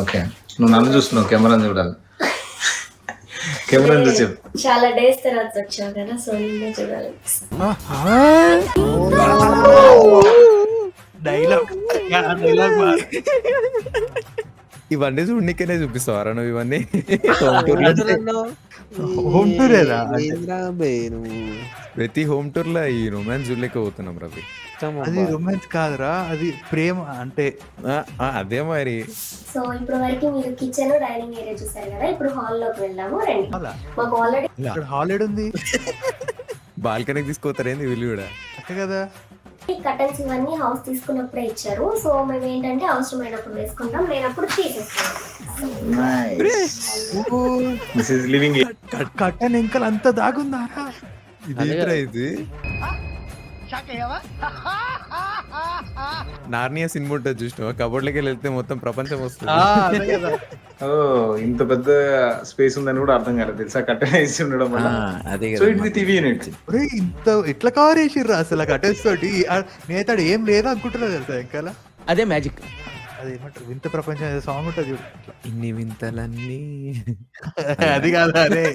Okay, నువ్వు నన్ను చూస్తున్నావు, కెమెరాని చూడాలి. కెమెరాని చూసి చెప్పు. చాలా డేస్ తర్వాత వచ్చావు కదా, సో నిన్నే చూడాలి. డైలాగ్ డైలాగ్ ఇవన్నీ చూడనికనే చూపిస్తావారా నువ్వు ఇవన్నీ? హోమ్ టూర్ ఏదా ప్రతి హోమ్ టూర్ లో ఈ రొమాన్స్ చూడలేక పోతున్నాం రవి. అది రొమాన్స్ కాదురా, అది ప్రేమ అంటే. అదే మరి. సో ఇప్పుడు వరకు మీరు కిచెన్ డైనింగ్ ఏరియా చూసారు కదా, ఇప్పుడు హాల్ లోకి వెళ్దాము రండి. మాకు ఆల్రెడీ ఇక్కడ హాల్ ఉంది బాల్కనీకి తీసుకోతారేంది వీళ్ళు కూడా? అంతే కదా. కర్టన్స్ ఇవన్నీ హౌస్ తీసుకున్నప్పుడే ఇచ్చారు. సో మేము ఏంటంటే అవసరమైనప్పుడు వేసుకుంటాం, లేనప్పుడు తీసేస్తాం. This is living. కట్టన్ ఇంకల్ అంత దాగుందారా? ఇది నార్నియా సినిమా ఉంటుంది చూసినావా? కబోర్డ్లోకి వెళ్తే మొత్తం ప్రపంచం వస్తుంది. ఓ, ఇంత పెద్ద స్పేస్ ఉందని కూడా అర్థం కాలేదు తెలుసా, కట్టెన్ వేసి ఉండడం వల్ల. అదే so it with TV unit. ఇంత ఎట్లా కవర్ చేసిర్రా అసలు కటన్స్ తోటి? నేతాడు ఏం లేదా అనుకుంటున్నా తెలుసా ఇంకా. అదే మ్యాజిక్. అదేమంటారు, వింత ప్రపంచం ఏదో సాంగ్ ఉంటుంది చూడు. ఇన్ని వింతలన్నీ అది కాదు అరే.